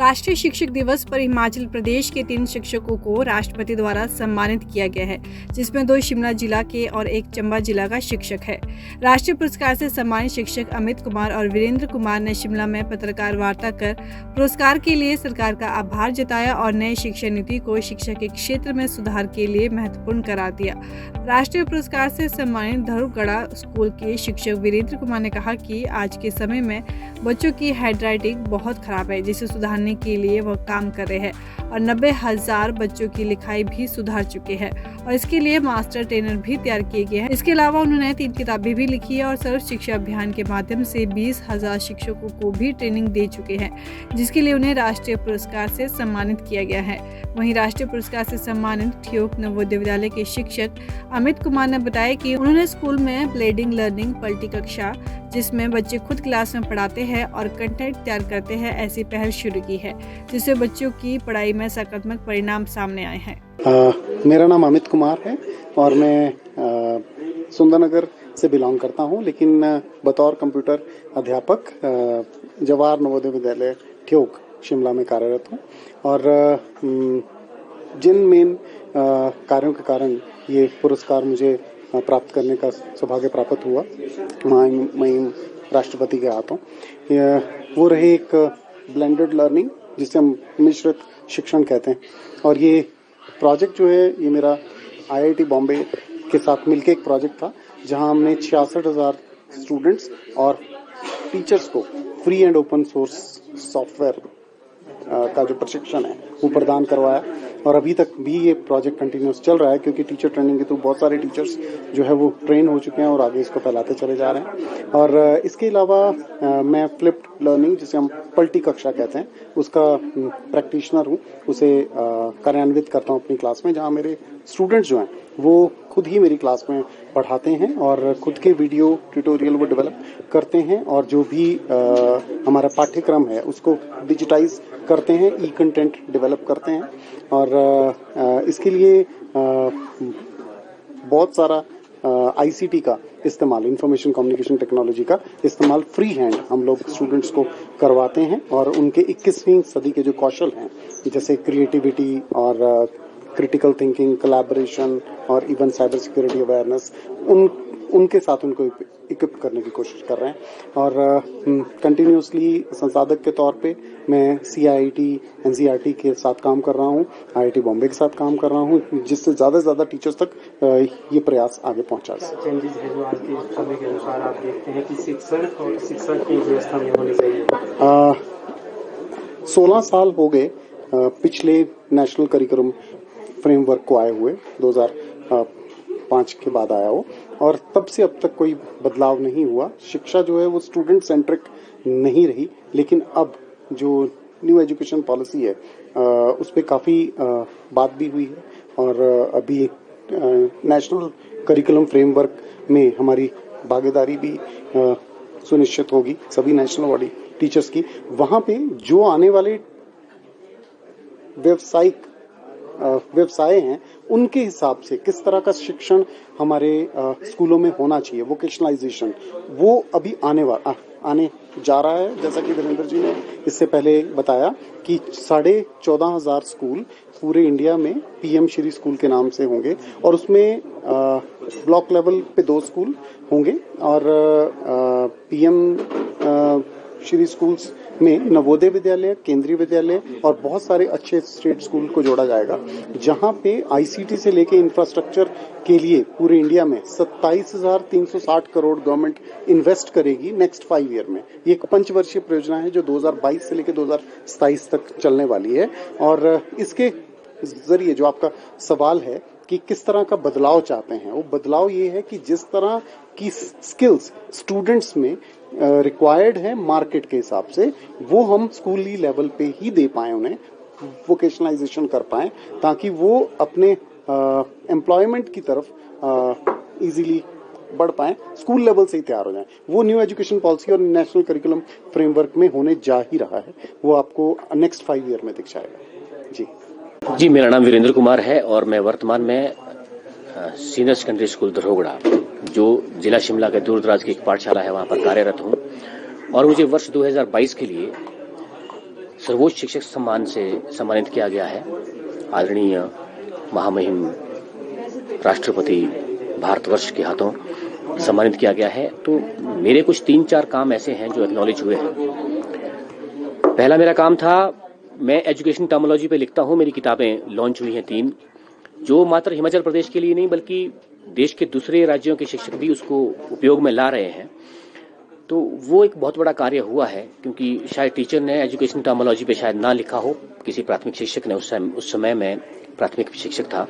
राष्ट्रीय शिक्षक दिवस पर हिमाचल प्रदेश के 3 शिक्षकों को राष्ट्रपति द्वारा सम्मानित किया गया है, जिसमें 2 शिमला जिला के और 1 चंबा जिला का शिक्षक है। राष्ट्रीय पुरस्कार से सम्मानित शिक्षक अमित कुमार और वीरेंद्र कुमार ने शिमला में पत्रकार वार्ता कर पुरस्कार के लिए सरकार का आभार जताया और नई शिक्षा नीति को शिक्षा के क्षेत्र में सुधार के लिए महत्वपूर्ण करार दिया। राष्ट्रीय पुरस्कार से सम्मानित धरुगड़ा स्कूल के शिक्षक वीरेंद्र कुमार ने कहा कि आज के समय में बच्चों की हैंडराइटिंग बहुत खराब है, जिसे सुधारने के लिए वह काम कर रहे हैं और 90,000 बच्चों की लिखाई भी सुधार चुके हैं और इसके लिए मास्टर ट्रेनर भी तैयार किए गए हैं। इसके अलावा उन्होंने 3 किताबें भी लिखी है और सर्व शिक्षा अभियान के माध्यम से 20,000 शिक्षकों को भी ट्रेनिंग दे चुके हैं, जिसके लिए उन्हें राष्ट्रीय पुरस्कार से सम्मानित किया गया है। वहीं राष्ट्रीय पुरस्कार से सम्मानित ठियोग नवोदय विद्यालय के शिक्षक अमित कुमार ने बताया कि उन्होंने स्कूल में ब्लेडिंग लर्निंग पलटी कक्षा, जिसमें बच्चे खुद क्लास में पढ़ाते हैं और कंटेंट तैयार करते हैं, ऐसी पहल शुरू की है, जिससे बच्चों की पढ़ाई में सकारात्मक परिणाम सामने आए हैं। मेरा नाम अमित कुमार है और मैं सुंदरनगर से बिलोंग करता हूं, लेकिन बतौर कंप्यूटर अध्यापक जवाहर नवोदय विद्यालय ठियोग शिमला में कार्यरत हूं और जिन मेन कार्यों के कारण ये पुरस्कार मुझे प्राप्त करने का सौभाग्य प्राप्त हुआ मैं राष्ट्रपति के हाथों, वो रहे एक ब्लेंडेड लर्निंग, जिसे हम मिश्रित शिक्षण कहते हैं। और ये प्रोजेक्ट जो है, ये मेरा IIT बॉम्बे के साथ मिलकर एक प्रोजेक्ट था, जहां हमने 66,000 स्टूडेंट्स और टीचर्स को free and open source software का जो प्रशिक्षण है वो प्रदान करवाया। और अभी तक भी ये प्रोजेक्ट कंटिन्यूस चल रहा है, क्योंकि टीचर ट्रेनिंग के थ्रू बहुत सारे टीचर्स जो है वो ट्रेन हो चुके हैं और आगे इसको फैलाते चले जा रहे हैं। और इसके अलावा मैं फ्लिप्ड लर्निंग, जिसे हम पलटी कक्षा कहते हैं, उसका प्रैक्टिशनर हूँ, उसे कार्यान्वित करता हूँ अपनी क्लास में, जहाँ मेरे स्टूडेंट्स जो हैं वो खुद ही मेरी क्लास में पढ़ाते हैं और खुद के वीडियो ट्यूटोरियल वो डेवलप करते हैं और जो भी हमारा पाठ्यक्रम है उसको डिजिटाइज करते हैं, ई कंटेंट डेवलप करते हैं। और इसके लिए बहुत सारा ICT का इस्तेमाल, इंफॉर्मेशन कम्युनिकेशन टेक्नोलॉजी का इस्तेमाल फ्री हैंड हम लोग स्टूडेंट्स को करवाते हैं और उनके 21वीं सदी के जो कौशल हैं, जैसे क्रिएटिविटी और क्रिटिकल थिंकिंग, कोलैबोरेशन और इवन साइबर सिक्योरिटी अवेयरनेस, उनके साथ उनको इक्विप करने की कोशिश कर रहे हैं। और कंटिन्यूसली संसाधक के तौर पे मैं CIIT NCERT के साथ काम कर रहा हूँ, IIT बॉम्बे के साथ काम कर रहा हूँ, जिससे ज्यादा से ज्यादा टीचर्स तक ये प्रयास आगे पहुंचा सके। चेंजेस है जो आज के समय के अनुसार आप देखते हैं कि शिक्षण और शिक्षा की व्यवस्था में होनी चाहिए। 16 साल हो गए पिछले नेशनल करिकुलम फ्रेमवर्क को आए हुए, 2005 के बाद आया वो, और तब से अब तक कोई बदलाव नहीं हुआ। शिक्षा जो है वो स्टूडेंट सेंट्रिक नहीं रही, लेकिन अब जो न्यू एजुकेशन पॉलिसी है उस पर काफी बात भी हुई है और अभी नेशनल करिकुलम फ्रेमवर्क में हमारी भागीदारी भी सुनिश्चित होगी सभी नेशनल बॉडी टीचर्स की। वहां पे जो आने वाले व्यवसाय हैं, उनके हिसाब से किस तरह का शिक्षण हमारे स्कूलों में होना चाहिए, वोकेशनलाइजेशन, वो अभी आने जा रहा है। जैसा कि वीरेंद्र जी ने इससे पहले बताया कि 14,500 स्कूल पूरे इंडिया में PM श्री स्कूल के नाम से होंगे और उसमें ब्लॉक लेवल पे 2 स्कूल होंगे और PM श्री स्कूल्स में नवोदय विद्यालय, केंद्रीय विद्यालय और बहुत सारे अच्छे स्टेट स्कूल को जोड़ा जाएगा, जहां पे ICT से लेके इंफ्रास्ट्रक्चर के लिए पूरे इंडिया में 27,360 करोड़ गवर्नमेंट इन्वेस्ट करेगी नेक्स्ट 5 ईयर में। ये एक पंचवर्षीय परियोजना है जो 2022 से लेके 2027 तक चलने वाली है। और इसके जरिए जो आपका सवाल है कि किस तरह का बदलाव चाहते हैं, वो बदलाव ये है कि जिस तरह की स्किल्स स्टूडेंट्स में रिक्वायर्ड है मार्केट के हिसाब से, वो हम स्कूली लेवल पे ही दे पाए, उन्हें वोकेशनलाइजेशन कर पाए, ताकि वो अपने एम्प्लॉयमेंट की तरफ इजीली बढ़ पाए, स्कूल लेवल से ही तैयार हो जाएं। वो न्यू एजुकेशन पॉलिसी और नेशनल करिकुलम फ्रेमवर्क में होने जा ही रहा है, वो आपको नेक्स्ट 5 ईयर में दिख जाएगा। जी, मेरा नाम वीरेंद्र कुमार है और मैं वर्तमान में सीनियर सेकेंडरी स्कूल धरोगड़ा, जो जिला शिमला के दूर दराज की एक पाठशाला है, वहां पर कार्यरत हूं। और मुझे वर्ष 2022 के लिए सर्वोच्च शिक्षक सम्मान से सम्मानित किया गया है। आदरणीय महामहिम राष्ट्रपति भारतवर्ष के हाथों सम्मानित किया गया है। तो मेरे कुछ 3-4 काम ऐसे हैं जो एक्नॉलेज हुए हैं। पहला मेरा काम था, मैं एजुकेशन टर्मिनोलॉजी पे लिखता हूं। मेरी किताबें लॉन्च हुई हैं 3, जो मात्र हिमाचल प्रदेश के लिए नहीं बल्कि देश के दूसरे राज्यों के शिक्षक भी उसको उपयोग में ला रहे हैं। तो वो एक बहुत बड़ा कार्य हुआ है, क्योंकि शायद टीचर ने एजुकेशन टर्मिनोलॉजी पे शायद ना लिखा हो, किसी प्राथमिक शिक्षक ने। उस समय मैं प्राथमिक शिक्षक था।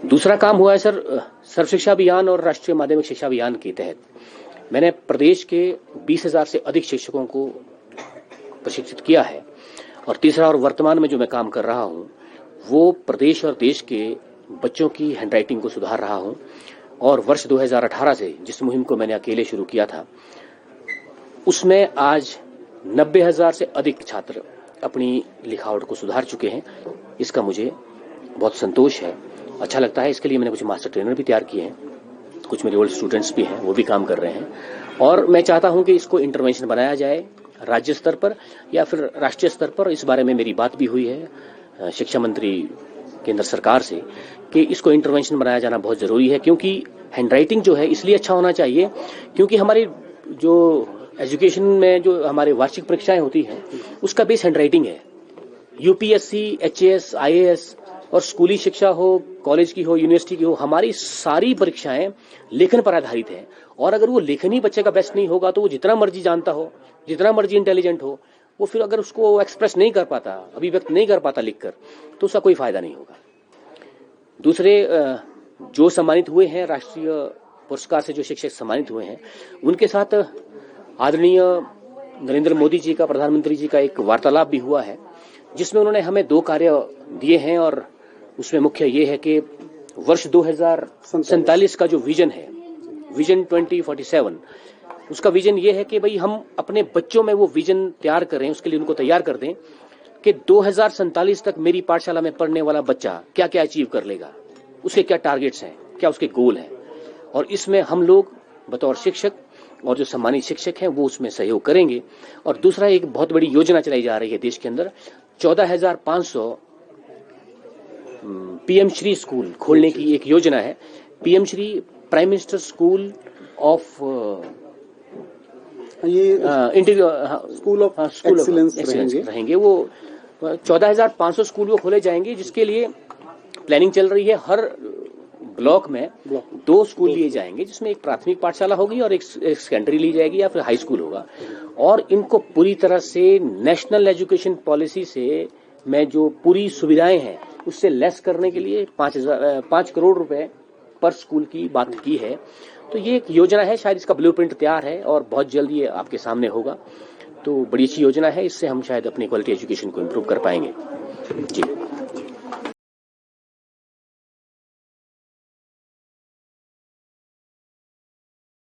दूसरा काम हुआ है सर, सर्व शिक्षा अभियान और राष्ट्रीय माध्यमिक शिक्षा अभियान के तहत मैंने प्रदेश के 20,000 से अधिक शिक्षकों को प्रशिक्षित किया है। और तीसरा और वर्तमान में जो मैं काम कर रहा हूं, वो प्रदेश और देश के बच्चों की हैंडराइटिंग को सुधार रहा हूं। और वर्ष 2018 से जिस मुहिम को मैंने अकेले शुरू किया था, उसमें आज 90,000 से अधिक छात्र अपनी लिखावट को सुधार चुके हैं। इसका मुझे बहुत संतोष है, अच्छा लगता है। इसके लिए मैंने कुछ मास्टर ट्रेनर भी तैयार किए हैं, कुछ मेरे ओल्ड स्टूडेंट्स भी हैं, वो भी काम कर रहे हैं। और मैं चाहता हूं कि इसको इंटरवेंशन बनाया जाए राज्य स्तर पर या फिर राष्ट्रीय स्तर पर। इस बारे में मेरी बात भी हुई है शिक्षा मंत्री केंद्र सरकार से कि इसको इंटरवेंशन बनाया जाना बहुत जरूरी है। क्योंकि हैंडराइटिंग जो है इसलिए अच्छा होना चाहिए क्योंकि हमारी जो एजुकेशन में जो हमारी वार्षिक परीक्षाएं होती हैं, उसका बेस हैंडराइटिंग है। यूपीएससी, एचएएस, आईएएस और स्कूली शिक्षा हो, कॉलेज की हो, यूनिवर्सिटी की हो, हमारी सारी परीक्षाएं लेखन पर आधारित है। और अगर वो लेखन ही बच्चे का बेस्ट नहीं होगा तो वो जितना मर्जी जानता हो, जितना मर्जी इंटेलिजेंट हो, वो फिर अगर उसको एक्सप्रेस नहीं कर पाता, अभिव्यक्त नहीं कर पाता लिखकर, तो उसका कोई फायदा नहीं होगा। दूसरे जो सम्मानित हुए हैं, राष्ट्रीय पुरस्कार से जो शिक्षक सम्मानित हुए हैं, उनके साथ आदरणीय नरेंद्र मोदी जी का, प्रधानमंत्री जी का एक वार्तालाप भी हुआ है, जिसमें उन्होंने हमें 2 कार्य दिए हैं। और उसमें मुख्य ये है कि वर्ष 2047 का जो विजन है, विजन 2047, उसका विजन ये है कि भाई हम अपने बच्चों में वो विजन तैयार करें, उसके लिए उनको तैयार कर दें कि 2047 तक मेरी पाठशाला में पढ़ने वाला बच्चा क्या क्या अचीव कर लेगा, उसके क्या टारगेट्स हैं, क्या उसके गोल हैं। और इसमें हम लोग बतौर शिक्षक और जो सम्मानित शिक्षक हैं वो उसमें सहयोग करेंगे। और दूसरा, एक बहुत बड़ी योजना चलाई जा रही है देश के अंदर, 14,500 पीएम श्री स्कूल खोलने की एक योजना है। PM Shri prime minister school of school of excellence रहेंगे। वो 14,500 स्कूल वो खोले जाएंगे, जिसके लिए प्लानिंग चल रही है। हर ब्लॉक में 2 स्कूल लिए जाएंगे, जिसमें एक प्राथमिक पाठशाला होगी और एक सेकेंडरी ली जाएगी या फिर हाई स्कूल होगा। और इनको पूरी तरह से नेशनल एजुकेशन पॉलिसी से में जो पूरी सुविधाएं हैं उससे लेस करने के लिए 5 करोड़ रुपए पर स्कूल की बात की है। तो ये एक योजना है, शायद इसका ब्लूप्रिंट तैयार है और बहुत जल्द ये आपके सामने होगा। तो बड़ी अच्छी योजना है, इससे हम शायद अपनी क्वालिटी एजुकेशन को इम्प्रूव कर पाएंगे। जी।